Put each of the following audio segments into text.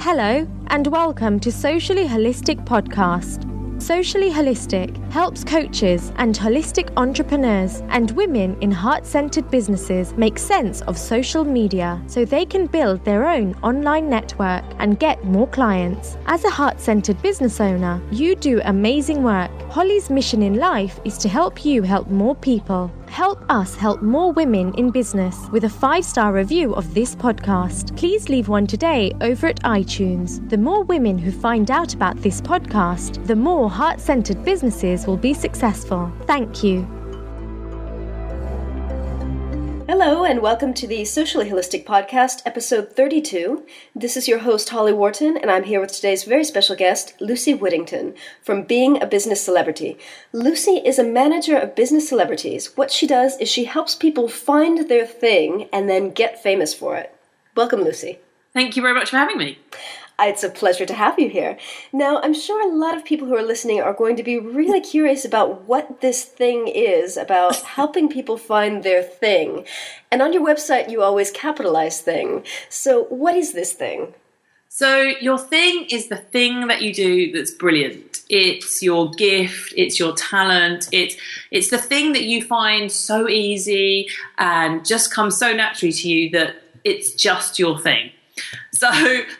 Hello, and welcome to Socially Holistic Podcast. Socially Holistic helps coaches and holistic entrepreneurs and women in heart-centered businesses make sense of social media so they can build their own online network and get more clients. As a heart-centered business owner, you do amazing work. Holly's mission in life is to help you help more people. Help us help more women in business with a 5-star review of this podcast. Please leave one today over at iTunes. The more women who find out about this podcast, the more heart-centered businesses will be successful. Thank you. Hello and welcome to the Socially Holistic Podcast, episode 32. This is your host, Holly Wharton, and I'm here with today's very special guest, Lucy Whittington, from Being a Business Celebrity. Lucy is a manager of business celebrities. What she does is she helps people find their thing and then get famous for it. Welcome, Lucy. Thank you very much for having me. It's a pleasure to have you here. Now, I'm sure a lot of people who are listening are going to be really curious about what this thing is, about helping people find their thing. And on your website, you always capitalize thing. So what is this thing? So your thing is the thing that you do that's brilliant. It's your gift, it's your talent, it's the thing that you find so easy and just comes so naturally to you that it's just your thing. So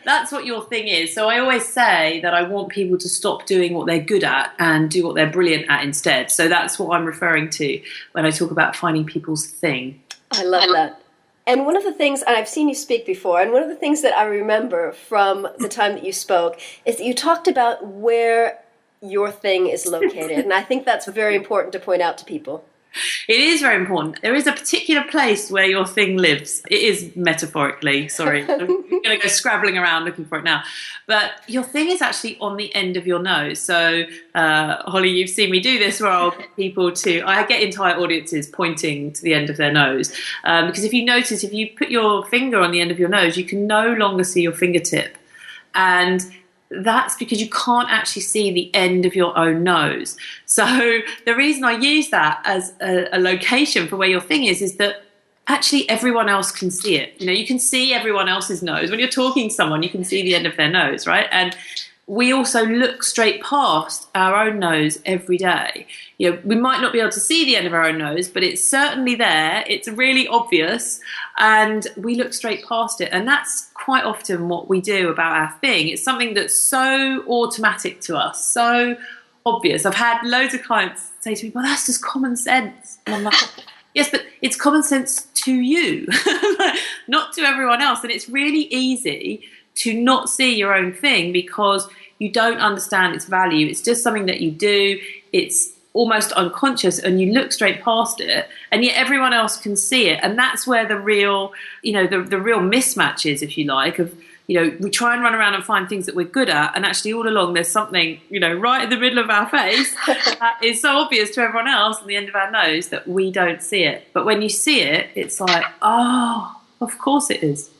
that's what your thing is. So I always say that I want people to stop doing what they're good at and do what they're brilliant at instead. So that's what I'm referring to when I talk about finding people's thing. I love that. And one of the things, and I've seen you speak before, and one of the things that I remember from the time that you spoke is that you talked about where your thing is located. And I think that's very important to point out to people. It is very important. There is a particular place where your thing lives. It is metaphorically, sorry. I'm going to go scrabbling around looking for it now. But your thing is actually on the end of your nose. So, Holly, you've seen me do this where I'll get people I get entire audiences pointing to the end of their nose. Because if you notice, if you put your finger on the end of your nose, you can no longer see your fingertip. And that's because you can't actually see the end of your own nose. So the reason I use that as a location for where your thing is that actually everyone else can see it. You know, you can see everyone else's nose. When you're talking to someone, you can see the end of their nose, right? And we also look straight past our own nose every day. You know, we might not be able to see the end of our own nose, but it's certainly there. It's really obvious, and we look straight past it. And that's quite often what we do about our thing. It's something that's so automatic to us, so obvious. I've had loads of clients say to me, well, that's just common sense. And I'm like, yes, but it's common sense to you, not to everyone else. And it's really easy to not see your own thing because you don't understand its value. It's just something that you do. It's almost unconscious and you look straight past it, and yet everyone else can see it. And that's where the real, the real mismatch is, if you like, of, we try and run around and find things that we're good at, and actually all along there's something, right in the middle of our face that is so obvious to everyone else on the end of our nose that we don't see it. But when you see it, it's like, oh, of course it is.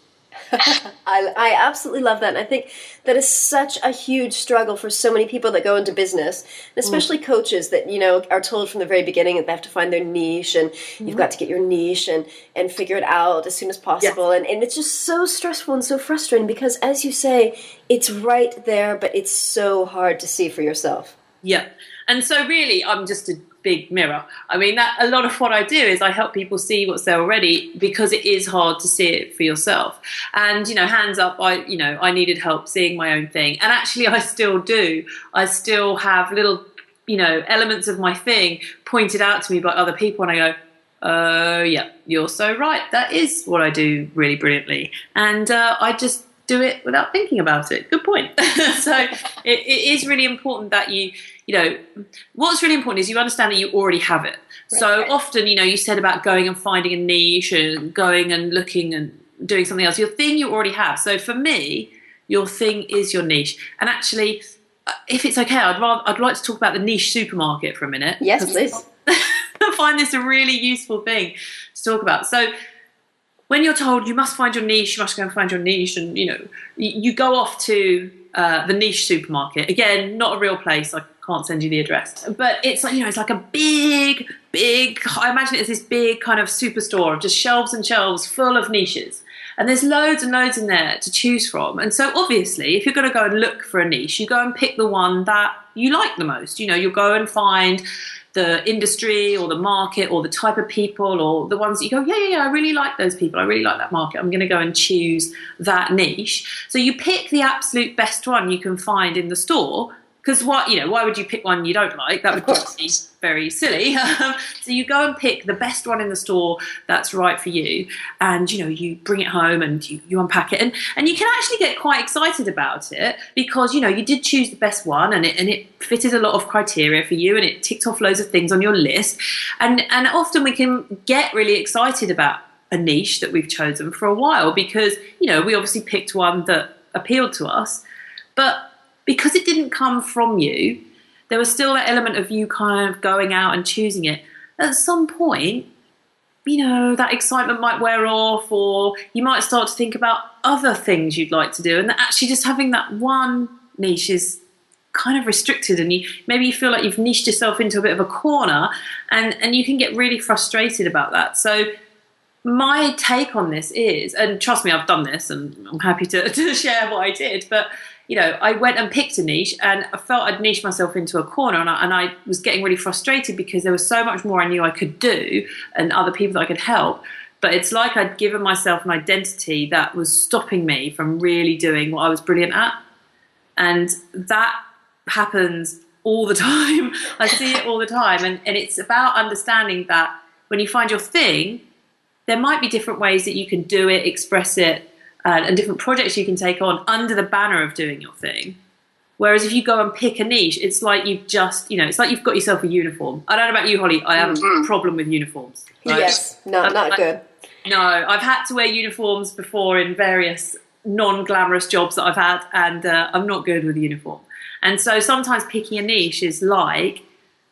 I absolutely love that. And I think that is such a huge struggle for so many people that go into business, and especially coaches that, are told from the very beginning that they have to find their niche, and you've got to get your niche and figure it out as soon as possible. Yes. And it's just so stressful and so frustrating because, as you say, it's right there, but it's so hard to see for yourself. Yeah. And so really, I'm just a big mirror. I mean, that a lot of what I do is I help people see what's there already, because it is hard to see it for yourself. And, hands up, I needed help seeing my own thing. And actually I still do. I still have little, elements of my thing pointed out to me by other people. And I go, oh, yeah, you're so right. That is what I do really brilliantly. And I just do it without thinking about it. Good point. So it is really important that what's really important is you understand that you already have it. Right. So often, you said about going and finding a niche and going and looking and doing something else. Your thing you already have. So for me, your thing is your niche. And actually, if it's okay, I'd like to talk about the niche supermarket for a minute. Yes, please. I find this a really useful thing to talk about. So when you're told you must find your niche, you must go and find your niche, and you go off to the niche supermarket. Again, not a real place. I can't send you the address, but it's like it's like a big. I imagine it's this big kind of superstore of just shelves and shelves full of niches. And there's loads and loads in there to choose from. And so obviously, if you're going to go and look for a niche, you go and pick the one that you like the most. You'll go and find the industry or the market or the type of people or the ones that you go, yeah, I really like those people. I really like that market. I'm going to go and choose that niche. So you pick the absolute best one you can find in the store. Because why would you pick one you don't like? That would just be very silly. So you go and pick the best one in the store that's right for you, and you bring it home and you unpack it, and you can actually get quite excited about it because you did choose the best one, and it fitted a lot of criteria for you, and it ticked off loads of things on your list, and often we can get really excited about a niche that we've chosen for a while because we obviously picked one that appealed to us, but because it didn't come from you, there was still that element of you kind of going out and choosing it. At some point, that excitement might wear off, or you might start to think about other things you'd like to do. And actually just having that one niche is kind of restricted, and maybe you feel like you've niched yourself into a bit of a corner, and you can get really frustrated about that. So my take on this is, and trust me, I've done this, and I'm happy to share what I did, but I went and picked a niche, and I felt I'd niched myself into a corner, and I was getting really frustrated because there was so much more I knew I could do and other people that I could help. But it's like I'd given myself an identity that was stopping me from really doing what I was brilliant at. And that happens all the time. I see it all the time. And it's about understanding that when you find your thing, there might be different ways that you can do it, express it, and different projects you can take on under the banner of doing your thing. Whereas if you go and pick a niche, it's like you've just, it's like you've got yourself a uniform. I don't know about you, Holly. I have a problem with uniforms. Right? Yes, no, not good. No, I've had to wear uniforms before in various non-glamorous jobs that I've had, and I'm not good with a uniform. And so sometimes picking a niche is like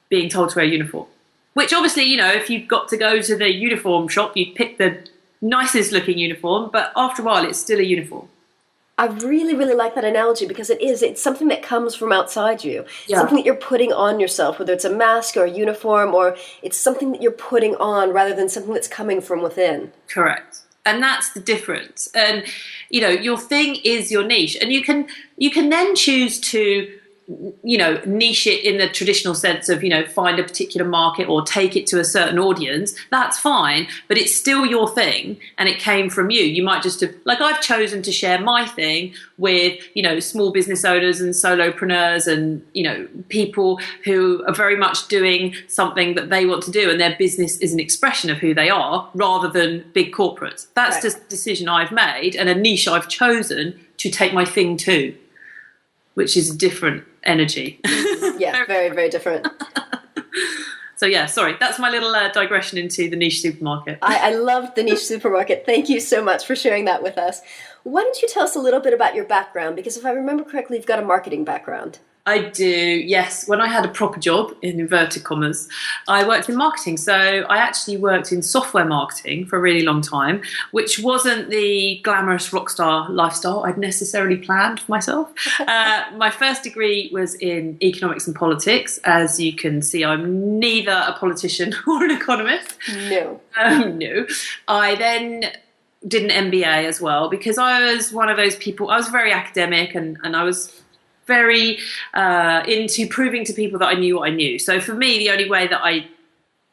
being told to wear a uniform. Which obviously, if you've got to go to the uniform shop, you pick the nicest looking uniform, but after a while it's still a uniform. I really, really like that analogy because it's something that comes from outside you. Yeah. Something that you're putting on yourself, whether it's a mask or a uniform, or it's something that you're putting on rather than something that's coming from within. Correct. And that's the difference. And, your thing is your niche, and you can then choose to niche it in the traditional sense of, find a particular market or take it to a certain audience. That's fine, but it's still your thing and it came from you. You might just have, like I've chosen to share my thing with, small business owners and solopreneurs and, people who are very much doing something that they want to do, and their business is an expression of who they are rather than big corporates. That's right. Just a decision I've made and a niche I've chosen to take my thing to, which is a different energy. Yeah, very, very different. So yeah, sorry, that's my little digression into the niche supermarket. I loved the niche supermarket. Thank you so much for sharing that with us. Why don't you tell us a little bit about your background? Because if I remember correctly, you've got a marketing background. I do, yes. When I had a proper job, in inverted commas, I worked in marketing. So I actually worked in software marketing for a really long time, which wasn't the glamorous rock star lifestyle I'd necessarily planned for myself. My first degree was in economics and politics. As you can see, I'm neither a politician or an economist. No. No. I then did an MBA as well because I was one of those people. I was very academic and I was very into proving to people that I knew what I knew. So for me, the only way that I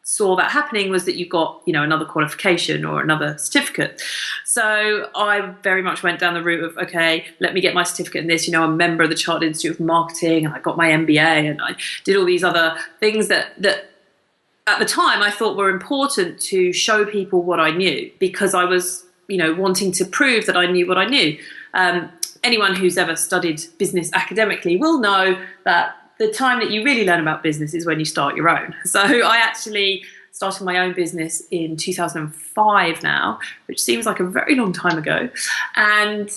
saw that happening was that you got, another qualification or another certificate. So I very much went down the route of, okay, let me get my certificate in this. I'm a member of the Chartered Institute of Marketing, and I got my MBA, and I did all these other things that at the time I thought were important to show people what I knew, because I was, wanting to prove that I knew what I knew. Anyone who's ever studied business academically will know that the time that you really learn about business is when you start your own. So I actually started my own business in 2005 now, which seems like a very long time ago. And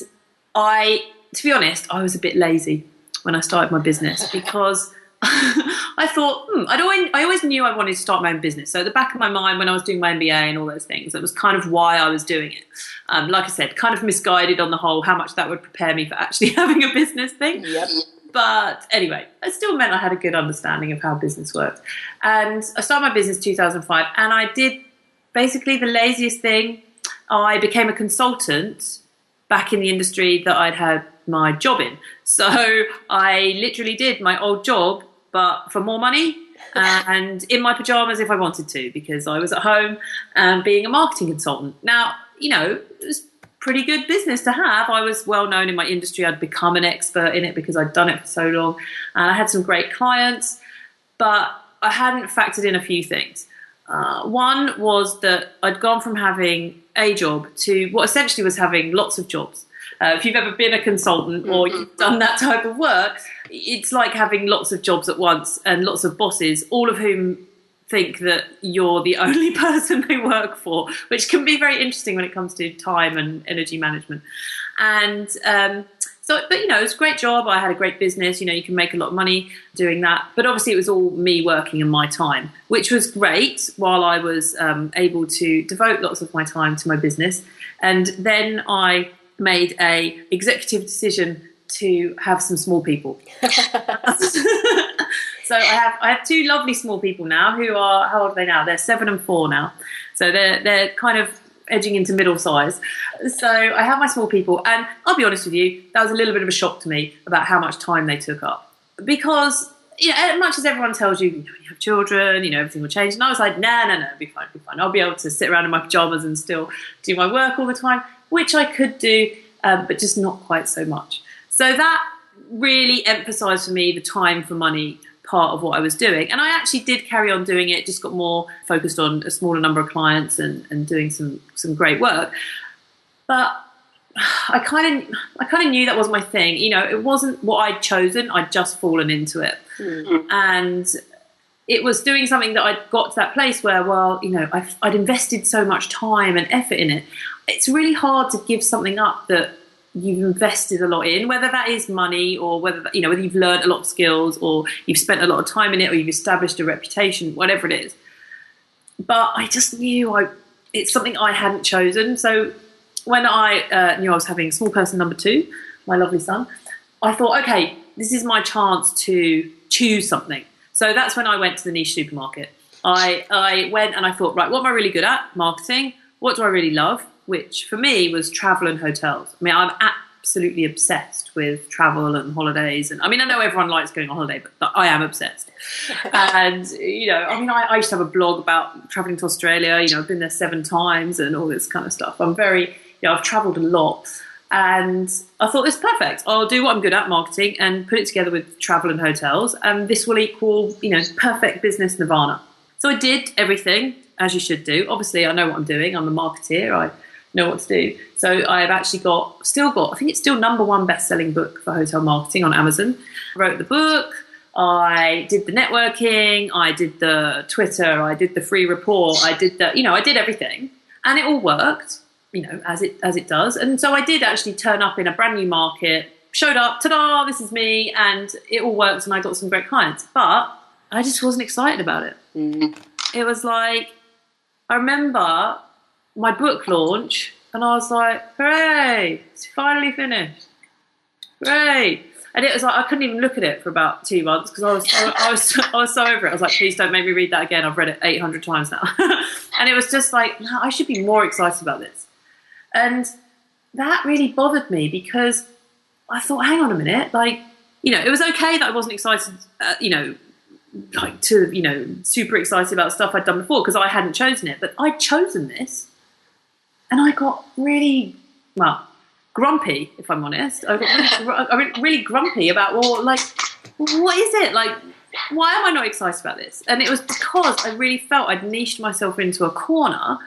to be honest, I was a bit lazy when I started my business because I thought, I always knew I wanted to start my own business. So at the back of my mind, when I was doing my MBA and all those things, that was kind of why I was doing it. Like I said, kind of misguided on the whole, how much that would prepare me for actually having a business thing. Yep. But anyway, it still meant I had a good understanding of how business worked. And I started my business in 2005, and I did basically the laziest thing I became a consultant back in the industry that I'd had my job in. So I literally did my old job, but for more money and in my pajamas if I wanted to, because I was at home being a marketing consultant. Now, it was pretty good business to have. I was well known in my industry. I'd become an expert in it because I'd done it for so long. And I had some great clients, but I hadn't factored in a few things. One was that I'd gone from having a job to what essentially was having lots of jobs. If you've ever been a consultant or you've done that type of work, it's like having lots of jobs at once and lots of bosses, all of whom think that you're the only person they work for, which can be very interesting when it comes to time and energy management. And but it was a great job. I had a great business. You can make a lot of money doing that. But obviously it was all me working in my time, which was great while I was able to devote lots of my time to my business. And then I made a executive decision to have some small people. So I have two lovely small people now who are, how old are they now? They're 7 and 4 now. So they're kind of edging into middle size. So I have my small people, and I'll be honest with you, that was a little bit of a shock to me about how much time they took up. Because as much as everyone tells you, you have children, everything will change. And I was like, no, be fine. I'll be able to sit around in my pajamas and still do my work all the time, which I could do, but just not quite so much. So that really emphasised for me the time for money part of what I was doing. And I actually did carry on doing it, just got more focused on a smaller number of clients and doing some great work. But I kind of knew that wasn't my thing. It wasn't what I'd chosen. I'd just fallen into it. Mm-hmm. And it was doing something that I'd got to that place where, I'd invested so much time and effort in it. It's really hard to give something up that you've invested a lot in, whether that is money or whether you've learned a lot of skills or you've spent a lot of time in it or you've established a reputation, whatever it is. But I just knew it's something I hadn't chosen. So when I knew I was having small person number 2, my lovely son, I thought, okay, this is my chance to choose something. So that's when I went to the niche supermarket. I went and I thought, right, what am I really good at? Marketing. What do I really love? Which for me was travel and hotels. I mean, I'm absolutely obsessed with travel and holidays. And I mean, I know everyone likes going on holiday, but I am obsessed. And, I used to have a blog about traveling to Australia. I've been there 7 times and all this kind of stuff. I'm very, I've traveled a lot. And I thought, this is perfect. I'll do what I'm good at, marketing, and put it together with travel and hotels. And this will equal, perfect business nirvana. So I did everything as you should do. Obviously, I know what I'm doing. I'm a marketeer. I know what to do. So I've actually still got, I think it's still #1 best-selling book for hotel marketing on Amazon. I wrote the book. I did the networking. I did the Twitter. I did the free report. I did I did everything, and it all worked. As it does. And so I did actually turn up in a brand new market, showed up, ta-da, this is me, and it all worked, and I got some great clients. But I just wasn't excited about it. Mm. It was like, I remember my book launch, and I was like, hooray, it's finally finished. Hooray. And it was like, I couldn't even look at it for about 2 months because I was so over it. I was like, please don't make me read that again. I've read it 800 times now. And it was just like, no, I should be more excited about this. And that really bothered me because I thought, hang on a minute, it was okay that I wasn't excited, super excited about stuff I'd done before because I hadn't chosen it. But I'd chosen this, and I got really, grumpy, if I'm honest. I got really grumpy about, what is it? Why am I not excited about this? And it was because I really felt I'd niched myself into a corner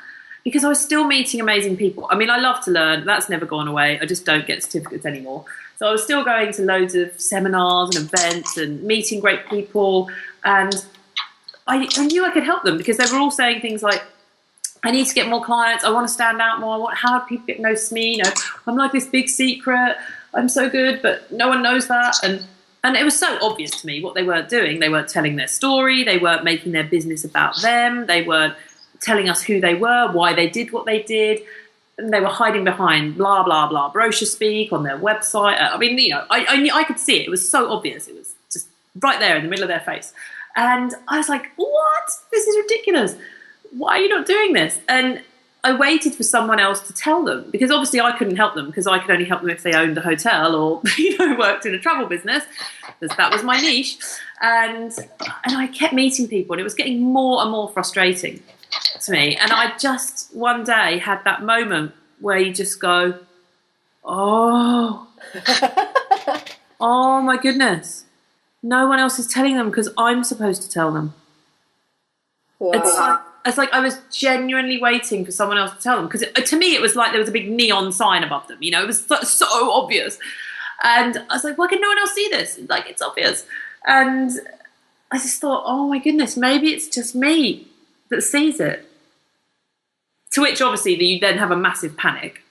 because I was still meeting amazing people. I mean, I love to learn. That's never gone away. I just don't get certificates anymore. So I was still going to loads of seminars and events and meeting great people. And I knew I could help them because they were all saying things like, I need to get more clients. I want to stand out more. How do people get to know me? I'm like this big secret. I'm so good, but no one knows that. And it was so obvious to me what they weren't doing. They weren't telling their story. They weren't making their business about them. They weren't telling us who they were, why they did what they did. And they were hiding behind blah, blah, blah, brochure speak on their website. I mean, I could see it. It was so obvious. It was just right there in the middle of their face. And I was like, what? This is ridiculous. Why are you not doing this? And I waited for someone else to tell them, because obviously I couldn't help them, because I could only help them if they owned a hotel or worked in a travel business, because that was my niche. And I kept meeting people, and it was getting more and more frustrating to me. And I just one day had that moment where you just go, oh my goodness, no one else is telling them because I'm supposed to tell them. Wow. It's like I was genuinely waiting for someone else to tell them, because to me it was like there was a big neon sign above them, it was so obvious. And I was like, why can no one else see this? Like, it's obvious. And I just thought, oh my goodness, maybe it's just me that sees it. To which obviously you then have a massive panic.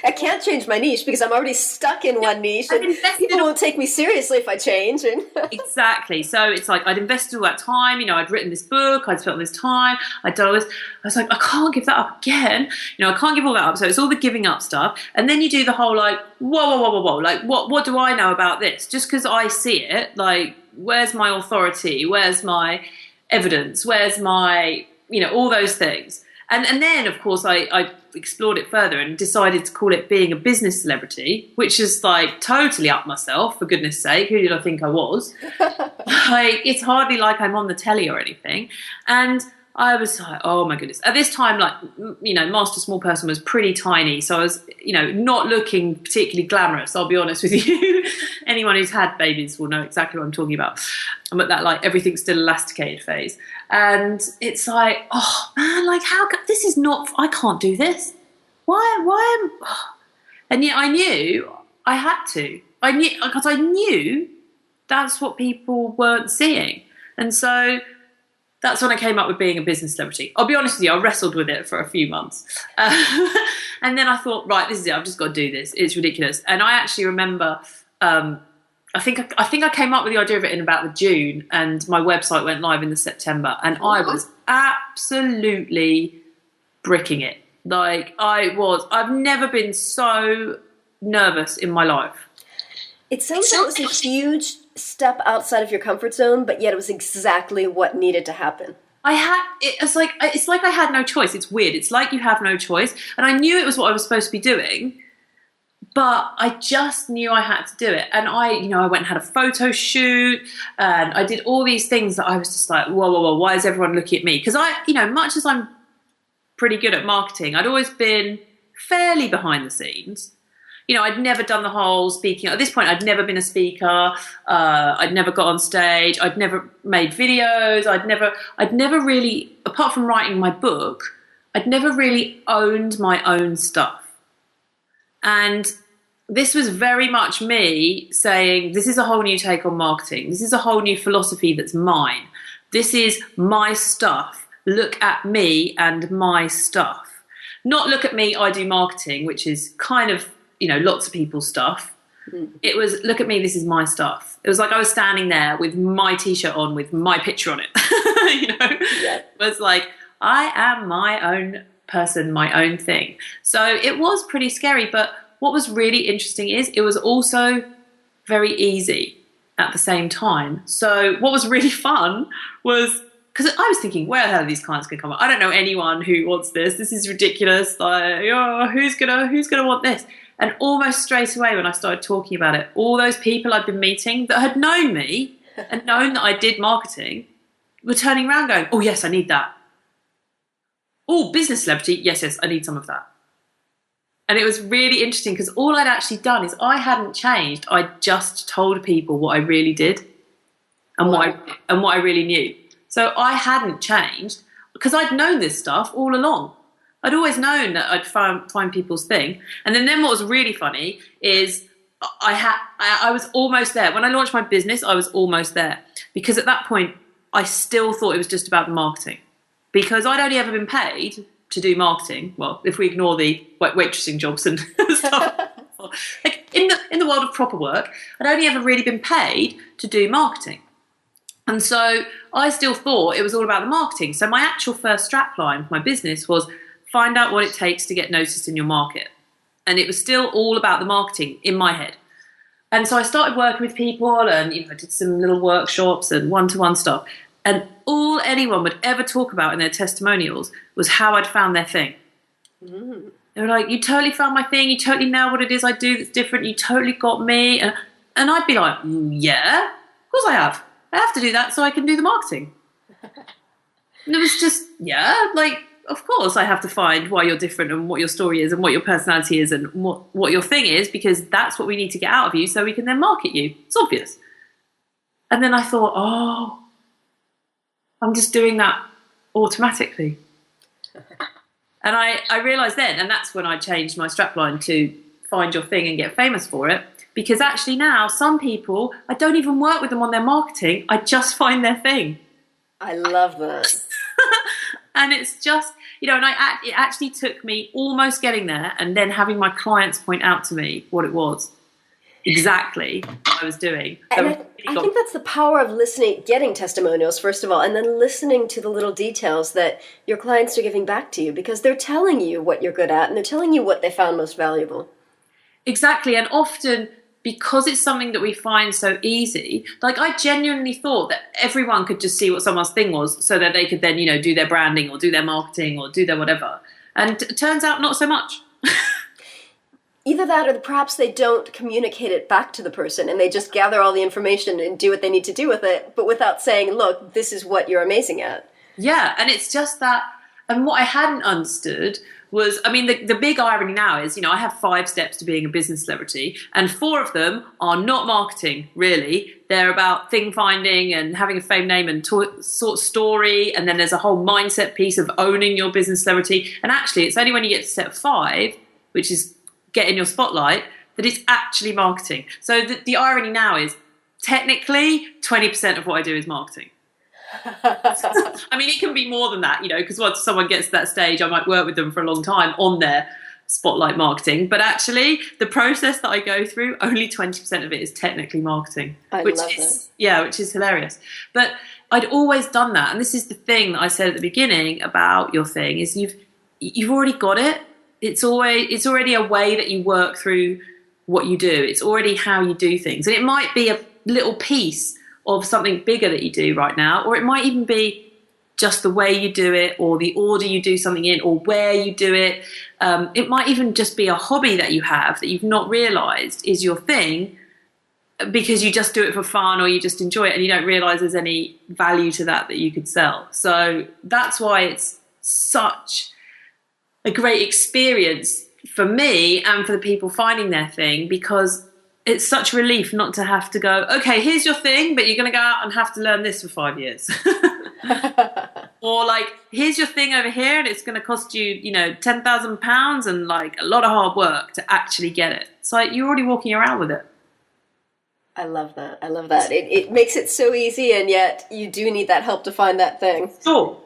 I can't change my niche because I'm already stuck in one niche, and people won't take me seriously if I change. Exactly. So it's like I'd invested all that time, I'd written this book, I'd spent all this time, I'd done all this. I was like, I can't give that up again. I can't give all that up. So it's all the giving up stuff. And then you do the whole like, whoa. Like, what do I know about this? Just because I see it, like, where's my authority? Where's my evidence? Where's my, all those things. And then, of course, I explored it further and decided to call it being a business celebrity, which is like totally up myself, for goodness sake. Who did I think I was? Like, it's hardly like I'm on the telly or anything. And I was like, oh my goodness. At this time, like, Master Small Person was pretty tiny. So I was, not looking particularly glamorous, I'll be honest with you. Anyone who's had babies will know exactly what I'm talking about. I'm at that, like, everything's still elasticated phase. And it's like, oh man, like, this is not, I can't do this. Why and yet I knew I had to. Because I knew that's what people weren't seeing. And so that's when I came up with being a business celebrity. I'll be honest with you, I wrestled with it for a few months. And then I thought, right, this is it. I've just got to do this. It's ridiculous. And I actually remember, I think I came up with the idea of it in about the June, and my website went live in the September. And I was absolutely bricking it. Like, I've never been so nervous in my life. It sounds like it was a huge step outside of your comfort zone, but yet it was exactly what needed to happen. It's like I had no choice. It's weird. It's like you have no choice. And I knew it was what I was supposed to be doing, but I just knew I had to do it. And I went and had a photo shoot, and I did all these things that I was just like, whoa, why is everyone looking at me? Because much as I'm pretty good at marketing, I'd always been fairly behind the scenes. I'd never done the whole speaking. At this point, I'd never been a speaker. I'd never got on stage. I'd never made videos. I'd never really, apart from writing my book, I'd never really owned my own stuff. And this was very much me saying, this is a whole new take on marketing. This is a whole new philosophy that's mine. This is my stuff. Look at me and my stuff. Not look at me, I do marketing, which is kind of, lots of people's stuff. It was, look at me, this is my stuff. It was like I was standing there with my T-shirt on with my picture on it. Yeah. It was like, I am my own person, my own thing. So it was pretty scary, but what was really interesting is it was also very easy at the same time. So what was really fun was, because I was thinking, where the hell are these clients going to come up? I don't know anyone who wants this. This is ridiculous. Like, who's gonna want this? And almost straight away when I started talking about it, all those people I'd been meeting that had known me and known that I did marketing were turning around going, oh, yes, I need that. Oh, business celebrity, yes, I need some of that. And it was really interesting because all I'd actually done is I hadn't changed. I just told people what I really did and what I really knew. So I hadn't changed because I'd known this stuff all along. I'd always known that I'd find people's thing. And then what was really funny is I was almost there. When I launched my business, I was almost there. Because at that point, I still thought it was just about the marketing. Because I'd only ever been paid to do marketing. Well, if we ignore the waitressing jobs and stuff. Like in the world of proper work, I'd only ever really been paid to do marketing. And so I still thought it was all about the marketing. So my actual first strapline for my business was find out what it takes to get noticed in your market. And it was still all about the marketing in my head. And so I started working with people and I did some little workshops and one-to-one stuff. And all anyone would ever talk about in their testimonials was how I'd found their thing. Mm. They were like, you totally found my thing. You totally know what it is I do that's different. You totally got me. And I'd be like, yeah, of course I have. I have to do that so I can do the marketing. And it was just, yeah, like, of course I have to find why you're different and what your story is and what your personality is and what your thing is, because that's what we need to get out of you so we can then market you. It's obvious. And then I thought, oh, I'm just doing that automatically. And I realised then, and that's when I changed my strapline to find your thing and get famous for it. Because actually now, some people, I don't even work with them on their marketing. I just find their thing. I love that. And it's just, and it actually took me almost getting there and then having my clients point out to me what it was. Exactly what I was doing. And I think that's the power of listening, getting testimonials, first of all, and then listening to the little details that your clients are giving back to you, because they're telling you what you're good at and they're telling you what they found most valuable. Exactly. And often, because it's something that we find so easy, like I genuinely thought that everyone could just see what someone's thing was so that they could then, do their branding or do their marketing or do their whatever. And it turns out not so much. Either that or perhaps they don't communicate it back to the person and they just gather all the information and do what they need to do with it, but without saying, look, this is what you're amazing at. Yeah, and it's just that, and what I hadn't understood was, the big irony now is, I have 5 steps to being a business celebrity, and 4 of them are not marketing, really. They're about thing finding and having a fame name and sort of story, and then there's a whole mindset piece of owning your business celebrity. And actually, it's only when you get to step 5, which is get in your spotlight, that it's actually marketing. So the irony now is, technically, 20% of what I do is marketing. It can be more than that, because once someone gets to that stage, I might work with them for a long time on their spotlight marketing. But actually, the process that I go through, only 20% of it is technically marketing. Which is hilarious. But I'd always done that. And this is the thing that I said at the beginning about your thing, is you've already got it. It's already a way that you work through what you do. It's already how you do things. And it might be a little piece of something bigger that you do right now, or it might even be just the way you do it, or the order you do something in, or where you do it. It might even just be a hobby that you have that you've not realised is your thing, because you just do it for fun or you just enjoy it and you don't realise there's any value to that you could sell. So that's why it's such a great experience for me and for the people finding their thing, because it's such relief not to have to go, okay, here's your thing, but you're going to go out and have to learn this for 5 years. Or like, here's your thing over here and it's going to cost you, £10,000 and like a lot of hard work to actually get it. It's like you're already walking around with it. I love that. It makes it so easy, and yet you do need that help to find that thing. Sure.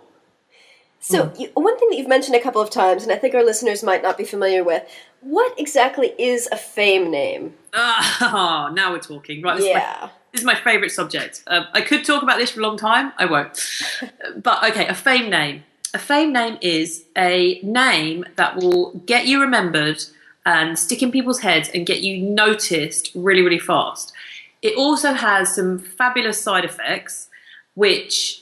So one thing that you've mentioned a couple of times, and I think our listeners might not be familiar with, what exactly is a fame name? Now we're talking. Right, this is my favourite subject. I could talk about this for a long time. I won't. But okay, a fame name. A fame name is a name that will get you remembered and stick in people's heads and get you noticed really, really fast. It also has some fabulous side effects which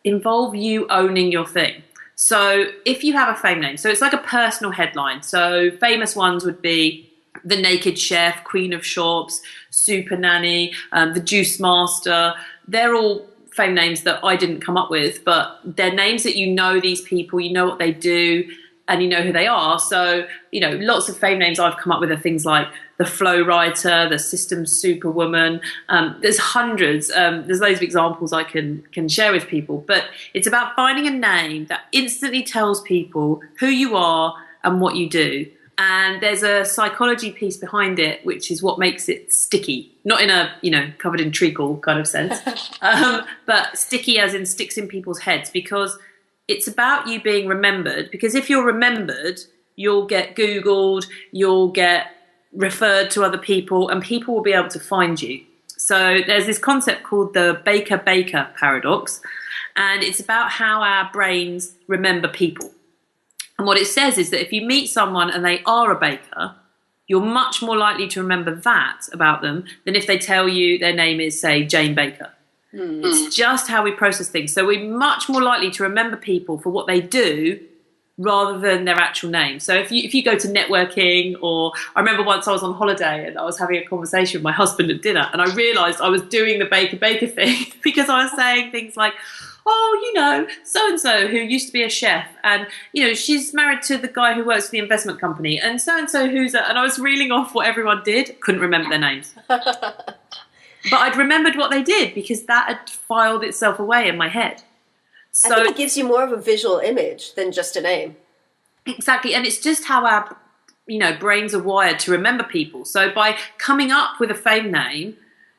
involve you owning your thing. So if you have a fame name, so it's like a personal headline. So famous ones would be the Naked Chef, Queen of Shops, Super Nanny, the Juice Master. They're all fame names that I didn't come up with, but they're names that these people, you know what they do, and you know who they are. So, lots of fame names I've come up with are things like the Flow Writer, the Systems Superwoman. There's hundreds. There's loads of examples I can share with people. But it's about finding a name that instantly tells people who you are and what you do. And there's a psychology piece behind it, which is what makes it sticky. Not in a, covered in treacle kind of sense, but sticky as in sticks in people's heads, because it's about you being remembered. Because if you're remembered, you'll get Googled, you'll get referred to other people, and people will be able to find you. So there's this concept called the Baker-Baker paradox, and it's about how our brains remember people. And what it says is that if you meet someone and they are a baker, you're much more likely to remember that about them than if they tell you their name is, say, Jane Baker. It's just how we process things. So we're much more likely to remember people for what they do rather than their actual name. So if you go to networking, or I remember once I was on holiday and I was having a conversation with my husband at dinner, and I realised I was doing the baker thing because I was saying things like, oh, so-and-so who used to be a chef, and, she's married to the guy who works for the investment company, and so-and-so and I was reeling off what everyone did, couldn't remember their names. But I'd remembered what they did because that had filed itself away in my head. So I think it gives you more of a visual image than just a name. Exactly, and it's just how our brains are wired to remember people. So by coming up with a fame name,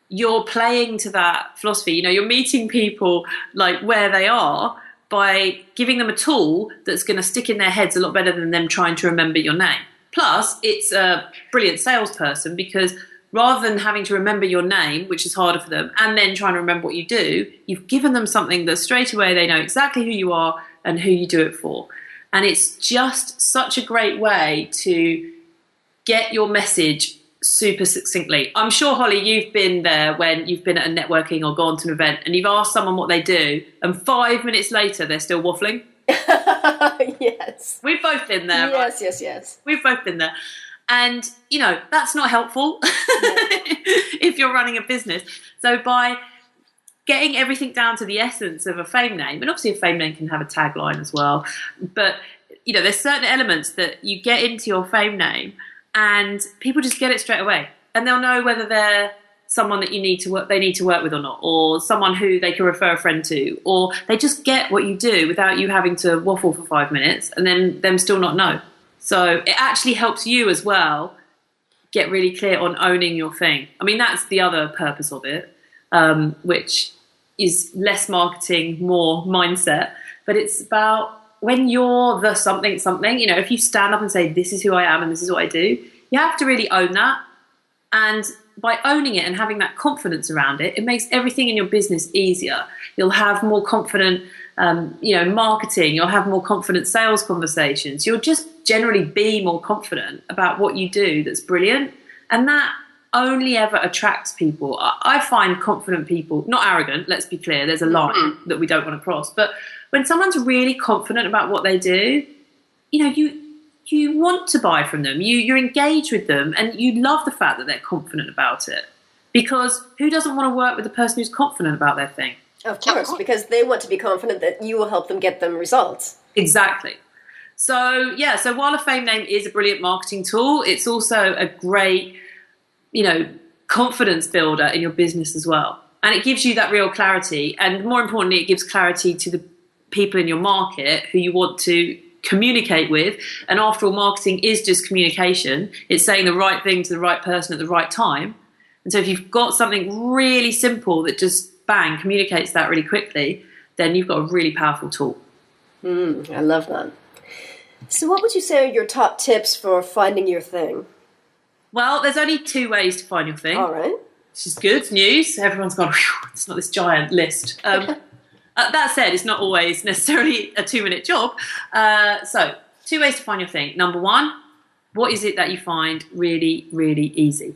you're playing to that philosophy. You're meeting people like where they are by giving them a tool that's going to stick in their heads a lot better than them trying to remember your name. Plus, it's a brilliant salesperson because rather than having to remember your name, which is harder for them, and then trying to remember what you do, you've given them something that straight away they know exactly who you are and who you do it for. And it's just such a great way to get your message super succinctly. I'm sure, Holly, you've been there when you've been at a networking or gone to an event and you've asked someone what they do, and 5 minutes later they're still waffling. Yes. We've both been there, right? Yes. We've both been there. And, that's not helpful if you're running a business. So by getting everything down to the essence of a fame name, and obviously a fame name can have a tagline as well, but, there's certain elements that you get into your fame name and people just get it straight away. And they'll know whether they're someone that they need to work with or not, or someone who they can refer a friend to, or they just get what you do without you having to waffle for 5 minutes and then them still not know. So it actually helps you as well get really clear on owning your thing. I mean, that's the other purpose of it, which is less marketing, more mindset. But it's about when you're the something, if you stand up and say, this is who I am and this is what I do, you have to really own that. And by owning it and having that confidence around it, it makes everything in your business easier. You'll have more confident marketing, you'll have more confident sales conversations. You'll just generally be more confident about what you do that's brilliant. And that only ever attracts people. I find confident people, not arrogant, let's be clear, there's a line that we don't want to cross. But when someone's really confident about what they do, you want to buy from them, you're engaged with them, and you love the fact that they're confident about it. Because who doesn't want to work with a person who's confident about their thing? Of course, because they want to be confident that you will help them get them results. Exactly. So while a fame name is a brilliant marketing tool, it's also a great, confidence builder in your business as well. And it gives you that real clarity. And more importantly, it gives clarity to the people in your market who you want to communicate with. And after all, marketing is just communication. It's saying the right thing to the right person at the right time. And so if you've got something really simple that just bang communicates that really quickly, then you've got a really powerful tool. I love that. So what would you say are your top tips for finding your thing? Well, there's only 2 ways to find your thing. All right. Which is good news. Everyone's gone, it's not this giant list. That said, it's not always necessarily a 2-minute job. So 2 ways to find your thing. Number 1, what is it that you find really, really easy?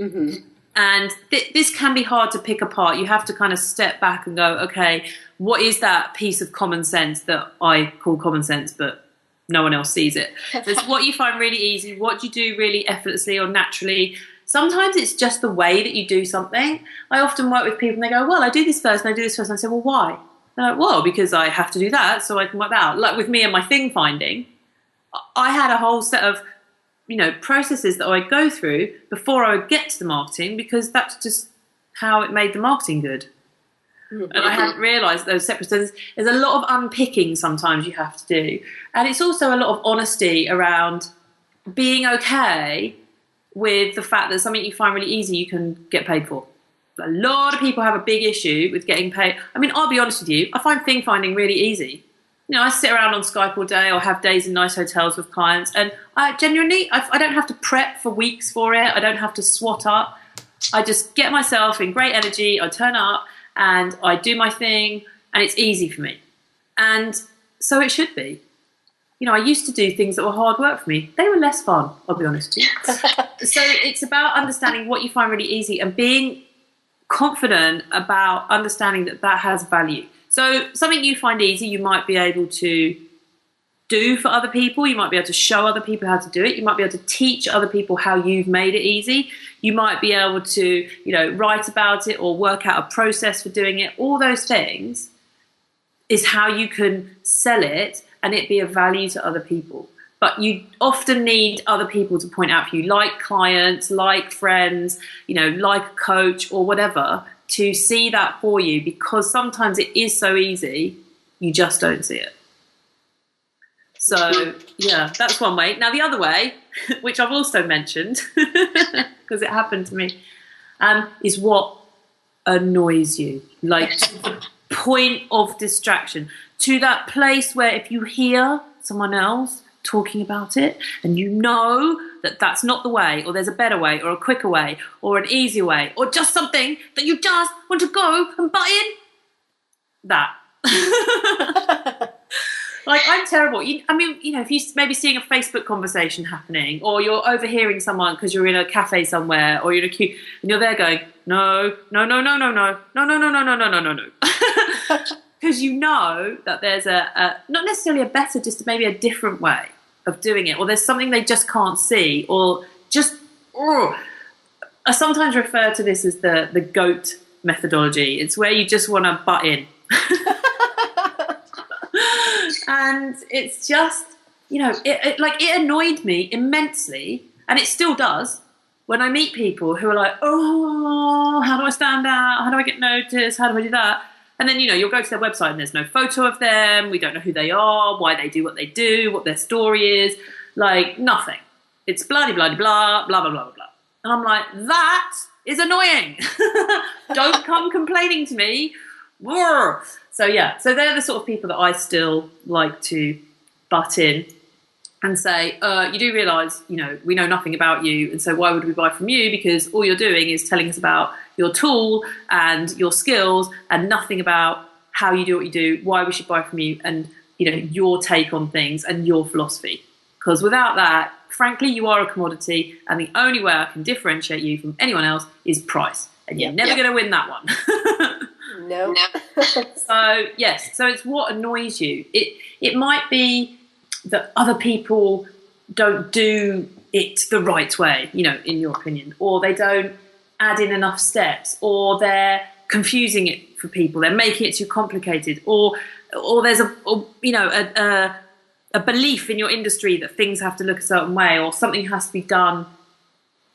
Mm-hmm. And this can be hard to pick apart. You have to kind of step back and go, okay, what is that piece of common sense that I call common sense, but no one else sees it? So it's what you find really easy, what do you do really effortlessly or naturally. Sometimes it's just the way that you do something. I often work with people and they go, well, I do this first and I do this first. And I say, well, why? They're like, well, because I have to do that so I can work that out. Like with me and my thing finding, I had a whole set of processes that I go through before I would get to the marketing, because that's just how it made the marketing good. Mm-hmm. And I hadn't realised those separate. So there's a lot of unpicking sometimes you have to do. And it's also a lot of honesty around being okay with the fact that something you find really easy you can get paid for. A lot of people have a big issue with getting paid. I mean, I'll be honest with you, I find thing finding really easy. I sit around on Skype all day or have days in nice hotels with clients, and I genuinely, I don't have to prep for weeks for it. I don't have to swat up. I just get myself in great energy. I turn up and I do my thing, and it's easy for me. And so it should be. I used to do things that were hard work for me. They were less fun, I'll be honest with you. So it's about understanding what you find really easy and being confident about understanding that that has value. So something you find easy, you might be able to do for other people. You might be able to show other people how to do it. You might be able to teach other people how you've made it easy. You might be able to, write about it or work out a process for doing it. All those things is how you can sell it and it be of value to other people. But you often need other people to point out for you, like clients, like friends, like a coach or whatever, to see that for you, because sometimes it is so easy, you just don't see it. So, yeah, that's one way. Now, the other way, which I've also mentioned, because it happened to me, is what annoys you. Like, to the point of distraction. To that place where if you hear someone else talking about it and you know that that's not the way, or there's a better way, or a quicker way, or an easier way, or just something that you just want to go and butt in, that. Like, I'm terrible. If you're maybe seeing a Facebook conversation happening, or you're overhearing someone because you're in a cafe somewhere, or you're in a queue, and you're there going, no, no, no, no, no, no, no, no, no, no, no, no, no, no, no. Because you know that there's a not necessarily a better, just maybe a different way of doing it, or there's something they just can't see, or just, I sometimes refer to this as the GOAT methodology. It's where you just want to butt in. And it's just, it annoyed me immensely, and it still does, when I meet people who are like, oh, how do I stand out? How do I get noticed? How do I do that? And then, you'll go to their website and there's no photo of them. We don't know who they are, why they do, what their story is, like nothing. It's bloody, bloody, blah, blah, blah, blah, blah. And I'm like, that is annoying. Don't come complaining to me. So yeah, so they're the sort of people that I still like to butt in and say, you do realise, we know nothing about you, and so why would we buy from you? Because all you're doing is telling us about your tool and your skills, and nothing about how you do what you do, why we should buy from you, and your take on things and your philosophy. Because without that, frankly, you are a commodity, and the only way I can differentiate you from anyone else is price, and you're never going to win that one. No. So yes, so it's what annoys you. It might be that other people don't do it the right way, in your opinion, or they don't add in enough steps, or they're confusing it for people, they're making it too complicated, or there's a belief in your industry that things have to look a certain way, or something has to be done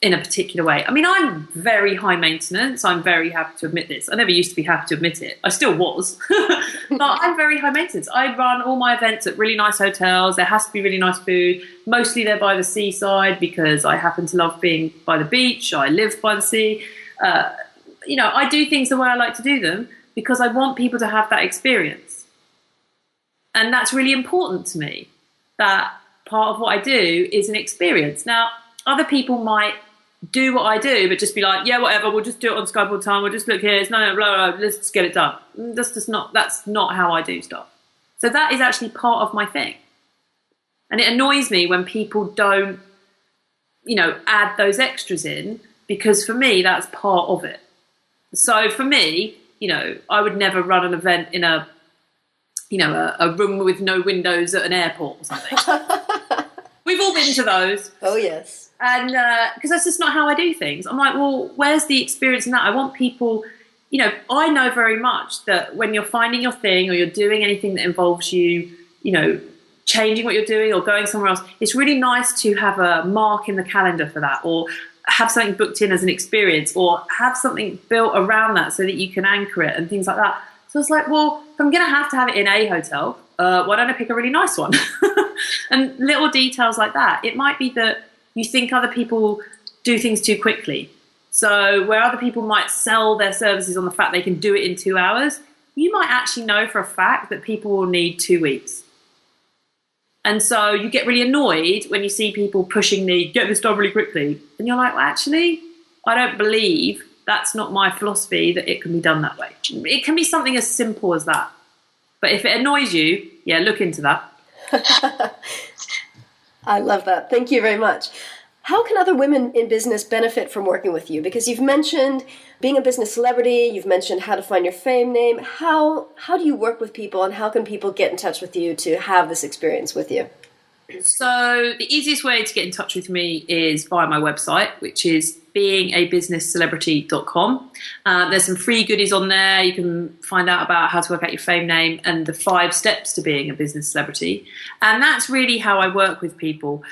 in a particular way. I mean, I'm very high maintenance. I'm very happy to admit this. I never used to be happy to admit it. I still was. But I'm very high maintenance. I run all my events at really nice hotels. There has to be really nice food. Mostly they're by the seaside because I happen to love being by the beach. I live by the sea. I do things the way I like to do them because I want people to have that experience. And that's really important to me. That part of what I do is an experience. Now, other people might do what I do, but just be like, yeah, whatever, we'll just do it on Skype all the time, we'll just look here, no, blah, blah, let's just get it done. That's not how I do stuff. So that is actually part of my thing. And it annoys me when people don't, add those extras in, because for me, that's part of it. So for me, I would never run an event in a room with no windows at an airport or something. We've all been to those. Oh, yes. And because that's just not how I do things. I'm like, well, where's the experience in that? I want people, I know very much that when you're finding your thing, or you're doing anything that involves you, changing what you're doing or going somewhere else, it's really nice to have a mark in the calendar for that, or have something booked in as an experience, or have something built around that so that you can anchor it and things like that. So it's like, well, if I'm going to have it in a hotel, why don't I pick a really nice one? And little details like that. It might be that you think other people do things too quickly. So where other people might sell their services on the fact they can do it in 2 hours, you might actually know for a fact that people will need 2 weeks. And so you get really annoyed when you see people pushing get this done really quickly. And you're like, well, actually, I don't believe that's not my philosophy, that it can be done that way. It can be something as simple as that. But if it annoys you, look into that. I love that. Thank you very much. How can other women in business benefit from working with you? Because you've mentioned being a business celebrity, you've mentioned how to find your fame name. How do you work with people, and how can people get in touch with you to have this experience with you? So the easiest way to get in touch with me is via my website, which is beingabusinesscelebrity.com. There's some free goodies on there. You can find out about how to work out your fame name and the 5 steps to being a business celebrity. And that's really how I work with people.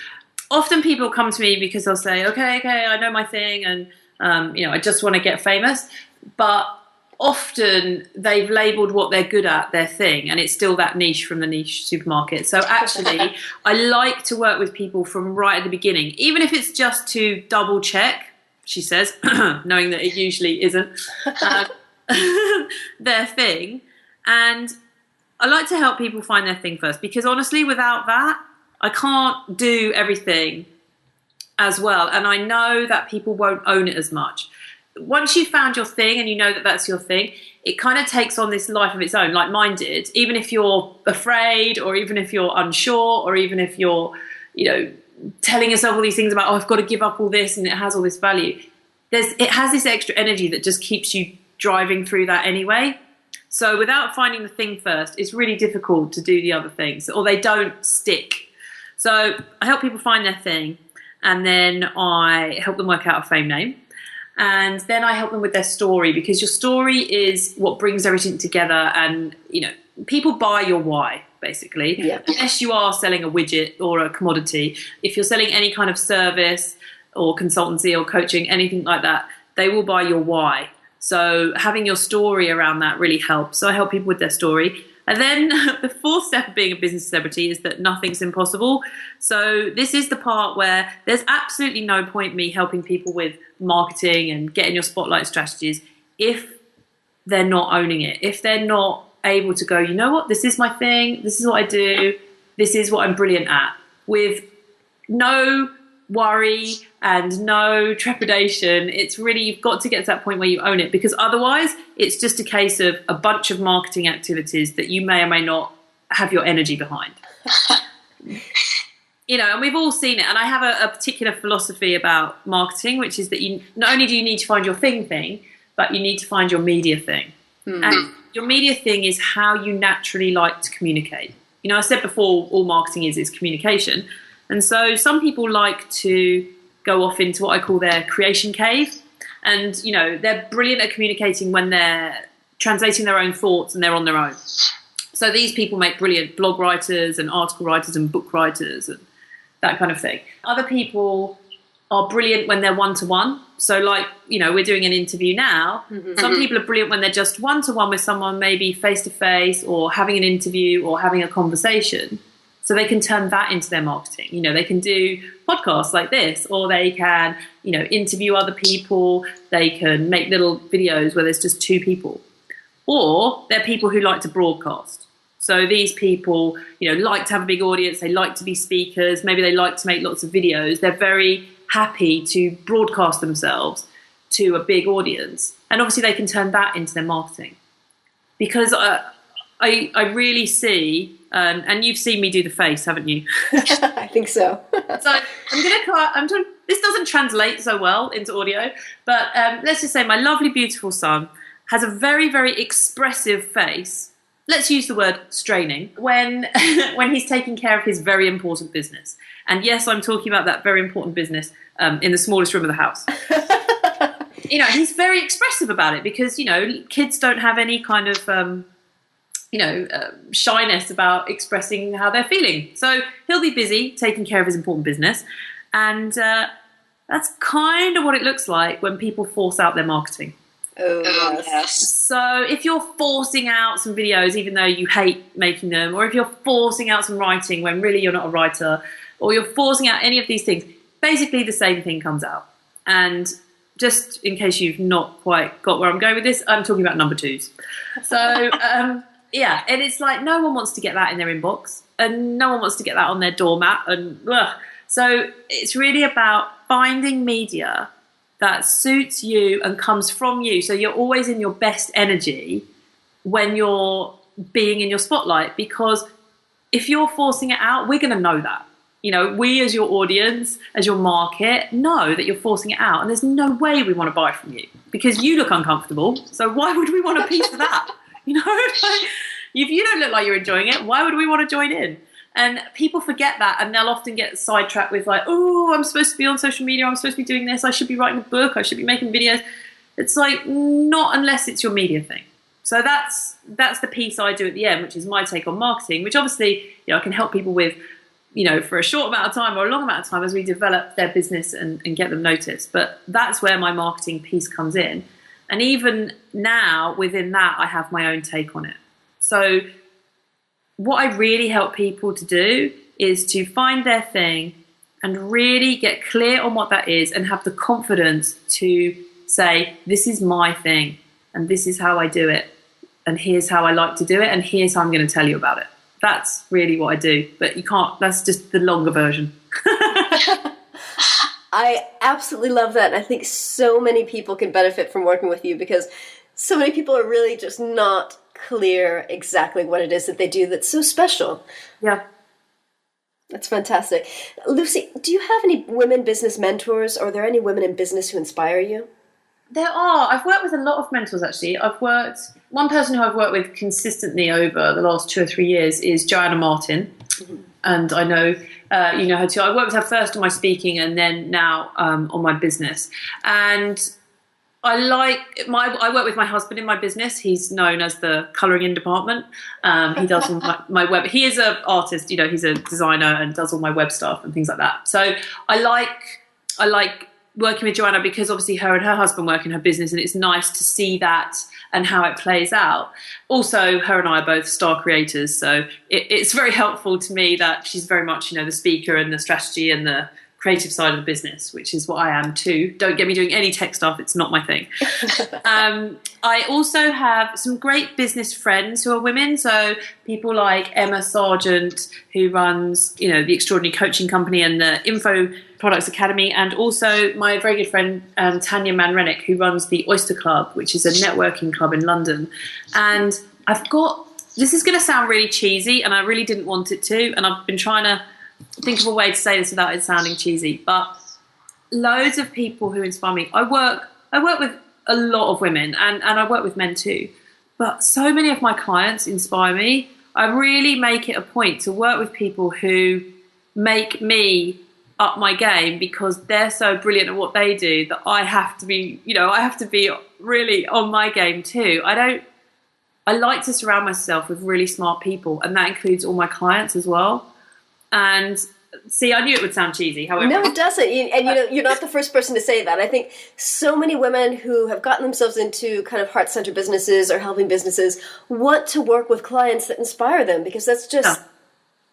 Often people come to me because they'll say, okay, I know my thing, and I just want to get famous. But often they've labelled what they're good at their thing, and it's still that niche from the niche supermarket. So actually, I like to work with people from right at the beginning, even if it's just to double check, she says, knowing that it usually isn't their thing. And I like to help people find their thing first, because honestly, without that, I can't do everything as well. And I know that people won't own it as much. Once you've found your thing and you know that that's your thing, it kind of takes on this life of its own, like mine did. Even if you're afraid, or even if you're unsure, or even if you're, telling yourself all these things about, I've got to give up all this and it has all this value. It has this extra energy that just keeps you driving through that anyway. So without finding the thing first, it's really difficult to do the other things, or they don't stick. So I help people find their thing, and then I help them work out a fame name. And then I help them with their story, because your story is what brings everything together. And, people buy your why, basically. Yeah. Unless you are selling a widget or a commodity. If you're selling any kind of service or consultancy or coaching, anything like that, they will buy your why. So having your story around that really helps. So I help people with their story. And then the 4th step of being a business celebrity is that nothing's impossible. So this is the part where there's absolutely no point me helping people with marketing and getting your spotlight strategies if they're not owning it, if they're not able to go, you know what, this is my thing, this is what I do, this is what I'm brilliant at, with no worry and no trepidation. It's really, you've got to get to that point where you own it, because otherwise it's just a case of a bunch of marketing activities that you may or may not have your energy behind. And we've all seen it. And I have a particular philosophy about marketing, which is that you not only do you need to find your thing, but you need to find your media thing. And your media thing is how you naturally like to communicate. I said before, all marketing is communication. And so some people like to go off into what I call their creation cave. And, they're brilliant at communicating when they're translating their own thoughts and they're on their own. So these people make brilliant blog writers and article writers and book writers and that kind of thing. Other people are brilliant when they're one-to-one. So like, we're doing an interview now. Mm-hmm. Some people are brilliant when they're just one-to-one with someone, maybe face-to-face, or having an interview or having a conversation. So they can turn that into their marketing. They can do podcasts like this, or they can, interview other people. They can make little videos where there's just 2 people. Or they're people who like to broadcast. So these people, like to have a big audience. They like to be speakers. Maybe they like to make lots of videos. They're very happy to broadcast themselves to a big audience. And obviously they can turn that into their marketing. Because I really see, and you've seen me do the face, haven't you? I think so. So this doesn't translate so well into audio, but let's just say my lovely, beautiful son has a very, very expressive face. Let's use the word straining when he's taking care of his very important business. And yes, I'm talking about that very important business in the smallest room of the house. He's very expressive about it because, kids don't have any kind of, shyness about expressing how they're feeling. So he'll be busy taking care of his important business. And that's kind of what it looks like when people force out their marketing. Oh, yes. So if you're forcing out some videos, even though you hate making them, or if you're forcing out some writing when really you're not a writer, or you're forcing out any of these things, basically the same thing comes out. And just in case you've not quite got where I'm going with this, I'm talking about number 2s. So, yeah, and it's like no one wants to get that in their inbox, and no one wants to get that on their doormat. And so it's really about finding media that suits you and comes from you. So you're always in your best energy when you're being in your spotlight, because if you're forcing it out, we're going to know that. You know, we as your audience, as your market, know that you're forcing it out, and there's no way we want to buy from you because you look uncomfortable. So why would we want a piece of that? You know, if you don't look like you're enjoying it, why would we want to join in? And people forget that, and they'll often get sidetracked with like, oh, I'm supposed to be on social media, I'm supposed to be doing this, I should be writing a book, I should be making videos. It's like, not unless it's your media thing. So that's the piece I do at the end, which is my take on marketing, which obviously, you know, I can help people with, you know, for a short amount of time or a long amount of time as we develop their business and get them noticed. But that's where my marketing piece comes in. And even now, within that, I have my own take on it. So what I really help people to do is to find their thing and really get clear on what that is and have the confidence to say, this is my thing and this is how I do it and here's how I like to do it and here's how I'm going to tell you about it. That's really what I do. But you can't, that's just the longer version. I absolutely love that. And I think so many people can benefit from working with you because so many people are really just not clear exactly what it is that they do that's so special. Yeah. That's fantastic. Lucy, do you have any women business mentors, or are there any women in business who inspire you? There are. I've worked with a lot of mentors, actually. One person who I've worked with consistently over the last 2 or 3 years is Joanna Martin. Mm-hmm. And I know you know her too. I worked with her first on my speaking and then now on my business. And I work with my husband in my business. He's known as the colouring in department. He does all my web. He is an artist, you know, he's a designer and does all my web stuff and things like that. So I like working with Joanna because obviously her and her husband work in her business and it's nice to see that and how it plays out. Also, her and I are both star creators. So it's very helpful to me that she's very much, you know, the speaker and the strategy and the creative side of the business, which is what I am too. Don't get me doing any tech stuff. It's not my thing. I also have some great business friends who are women. So people like Emma Sargent, who runs, you know, the Extraordinary Coaching Company and the Info Products Academy. And also my very good friend, Tanya Manrenick, who runs the Oyster Club, which is a networking club in London. And this is going to sound really cheesy and I really didn't want it to. And I've been trying to think of a way to say this without it sounding cheesy, but loads of people who inspire me. I work with a lot of women and I work with men too, but so many of my clients inspire me. I really make it a point to work with people who make me up my game because they're so brilliant at what they do that I have to be, you know, I have to be really on my game too. I like to surround myself with really smart people, and that includes all my clients as well. And see, I knew it would sound cheesy. However, no, it doesn't. And you know, you're not the first person to say that. I think so many women who have gotten themselves into kind of heart-centered businesses or helping businesses want to work with clients that inspire them because that's just,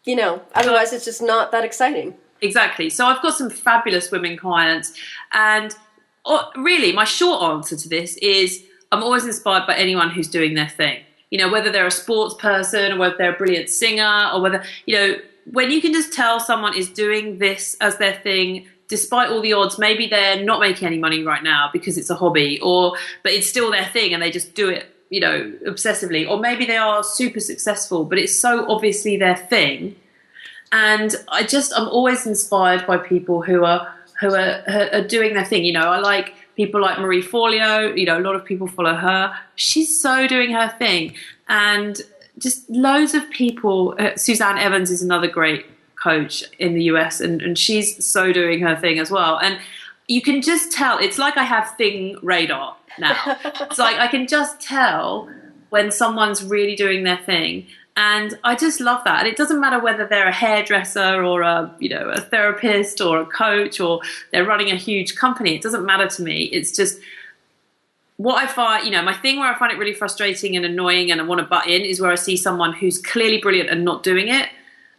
you know, otherwise it's just not that exciting. Exactly. So I've got some fabulous women clients, and really, my short answer to this is I'm always inspired by anyone who's doing their thing. You know, whether they're a sports person or whether they're a brilliant singer or whether, you know, when you can just tell someone is doing this as their thing, despite all the odds, maybe they're not making any money right now because it's a hobby, but it's still their thing and they just do it, you know, obsessively. Or maybe they are super successful, but it's so obviously their thing. And I'm always inspired by people who are doing their thing. You know, I like people like Marie Forleo. You know, a lot of people follow her. She's so doing her thing. And just loads of people. Suzanne Evans is another great coach in the US, and she's so doing her thing as well. And you can just tell, it's like I have thing radar now. It's like I can just tell when someone's really doing their thing. And I just love that. And it doesn't matter whether they're a hairdresser or a therapist or a coach or they're running a huge company. It doesn't matter to me. It's just what I find, my thing where I find it really frustrating and annoying and I want to butt in is where I see someone who's clearly brilliant and not doing it.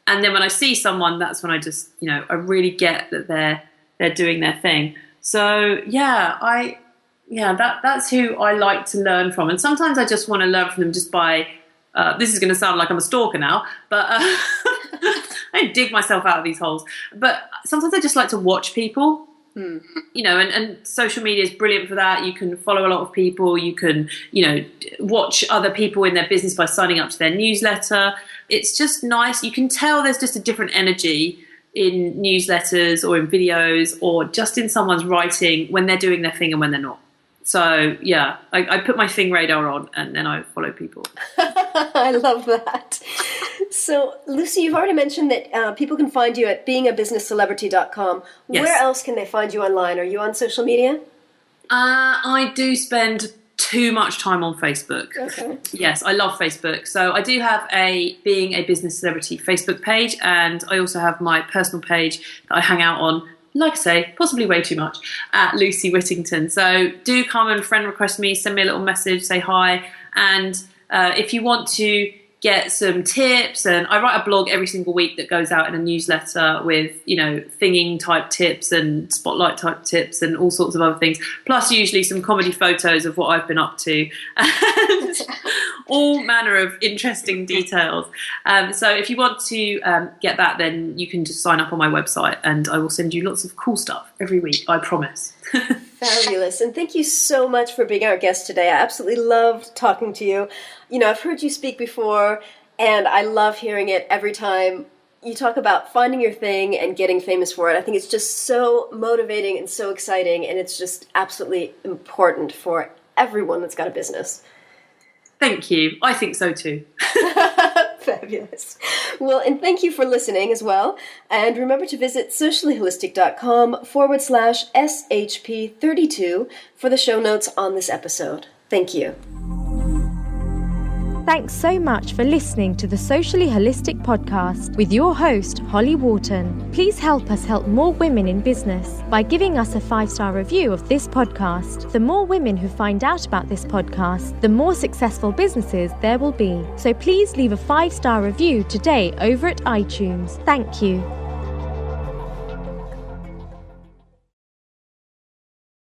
And then when I see someone, that's when I just, I really get that they're doing their thing. So that's who I like to learn from. And sometimes I just want to learn from them just by, this is going to sound like I'm a stalker now, but I dig myself out of these holes. But sometimes I just like to watch people. And social media is brilliant for that. You can follow a lot of people. You can, watch other people in their business by signing up to their newsletter. It's just nice. You can tell there's just a different energy in newsletters or in videos or just in someone's writing when they're doing their thing and when they're not. So yeah, I put my thing radar on and then I follow people. I love that. So Lucy, you've already mentioned that people can find you at beingabusinesscelebrity.com. Yes. Where else can they find you online? Are you on social media? I do spend too much time on Facebook. Okay. Yes, I love Facebook. So I do have a Being a Business Celebrity Facebook page, and I also have my personal page that I hang out on, like I say, possibly way too much, at Lucy Whittington. So do come and friend request me, send me a little message, say hi. And if you want to get some tips, and I write a blog every single week that goes out in a newsletter with, thinging type tips and spotlight type tips and all sorts of other things, plus usually some comedy photos of what I've been up to and all manner of interesting details. So if you want to get that, then you can just sign up on my website and I will send you lots of cool stuff every week, I promise. Fabulous. And thank you so much for being our guest today. I absolutely loved talking to you. I've heard you speak before, and I love hearing it every time you talk about finding your thing and getting famous for it. I think it's just so motivating and so exciting, and it's just absolutely important for everyone that's got a business. Thank you. I think so too. Fabulous. Well, and thank you for listening as well. And remember to visit sociallyholistic.com/SHP32 for the show notes on this episode. Thank you. Thanks so much for listening to the Socially Holistic Podcast with your host, Holly Wharton. Please help us help more women in business by giving us a 5-star review of this podcast. The more women who find out about this podcast, the more successful businesses there will be. So please leave a 5-star review today over at iTunes. Thank you.